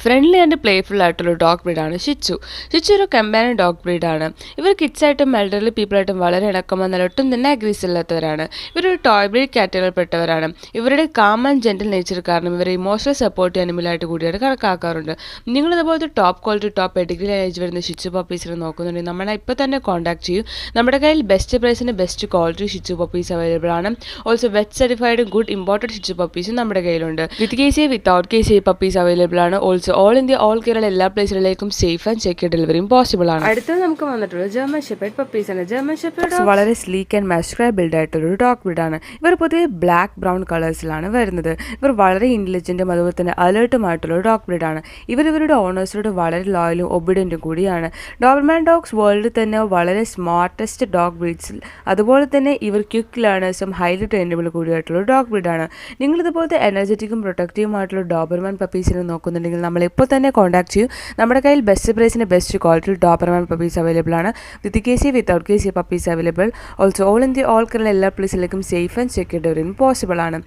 Friendly and playful ആയിട്ടുള്ള dog ബ്രീഡാണ് ഷിച്ചു. ഷിച്ചു ഒരു companion dog ബ്രീഡാണ്. ഇവർ കിഡ്സായിട്ടും എൽഡർലി പീപ്പിളായിട്ടും വളരെ ഇണക്കമെന്നാൽ ഒട്ടും തന്നെ അഗ്രീസ് ഇല്ലാത്തവരാണ്. ഇവരൊരു ടോയ് ബ്രീഡ് കാറ്റഗറിയിൽപ്പെട്ടവരാണ്. ഇവരുടെ കാം ആൻഡ് ജെന്റിൽ നേച്ചർ കാരണം ഇവരെ ഇമോഷണൽ സപ്പോർട്ട് അനിമലായിട്ട് കൂടിയാണ് കണക്കാക്കാറുണ്ട്. നിങ്ങളിതുപോലത്തെ top quality top pedigree age വരുന്ന ഷിച്ചു പപ്പീസിനെ നോക്കുന്നുണ്ടെങ്കിൽ നമ്മളെ ഇപ്പോൾ തന്നെ കോൺടാക്ട് ചെയ്യൂ. നമ്മുടെ കയ്യിൽ ബെസ്റ്റ് പ്രൈസിന് ബെസ്റ്റ് ക്വാളിറ്റി ഷിച്ചു പപ്പീസ് അവൈലബിൾ ആണ്. Also vet certified good imported ഷിച്ചു പപ്പീസും നമ്മുടെ കയ്യിലുണ്ട്. With case without case puppies available ആണ്. Also all India all Kerala എല്ലാ പ്ലേസിലേക്കും സേഫ് ആൻഡ് സെക്യൂർ ഡെലിവറിയും പോസിബിൾ ആണ്. അടുത്തത് നമുക്ക് വന്നിട്ടുള്ളത് ജർമ്മൻ ഷെപ്പേർഡ് പപ്പീസ് ആണ്. ജർമ്മൻ ഷെപ്പേർഡ് വളരെ സ്ലീക്ക് ആൻഡ് മസ്കുലർ ബിൽഡ് ആയിട്ടൊരു ഡോഗ് ബ്രീഡാണ്. ഇവർ പൊതുവെ ബ്ലാക്ക് ബ്രൗൺ കളേഴ്സിലാണ് വരുന്നത്. ഇവർ വളരെ ഇന്റലിജന്റും അതുപോലെ തന്നെ അലേർട്ടുമായിട്ടുള്ള ഡോഗ് ബ്രീഡാണ്. ഇവരുടെ ഓണേഴ്സിനോട് വളരെ ലോയലും ഒബീഡിയന്റും കൂടിയാണ്. ഡോബർമാൻ ഡോഗ്സ് വേൾഡിൽ തന്നെ വളരെ സ്മാർട്ടസ്റ്റ് ഡോഗ് ബ്രീഡ്സിൽ അതുപോലെ തന്നെ ഇവർ ക്വിക്ക് ലേണേഴ്സും ഹൈലി ട്രെയിനബിൾ കൂടിയായിട്ടുള്ള ഡോഗ് ബ്രീഡാണ്. നിങ്ങളിതുപോലത്തെ എനർജറ്റിക്കും പ്രൊട്ടക്റ്റീവുമായിട്ടുള്ള ഡോബർമാൻ പപ്പീസിനെ നോക്കുന്നുണ്ടെങ്കിൽ നമ്മൾ ഇപ്പോൾ തന്നെ കോൺടാക്ട് ചെയ്യൂ. നമ്മുടെ കയ്യിൽ ബെസ്റ്റ് പ്രൈസിന് best quality Doberman puppies available ആണ്. വിത്ത് കേസി വിത്തൗട്ട് കേസി puppies available. Also all India all Kerala എല്ലാ പ്ലേസിലേക്കും സേഫ് ആൻഡ് സെക്യൂർ ഡെലിവറിയും പോസിബിൾ ആണ്.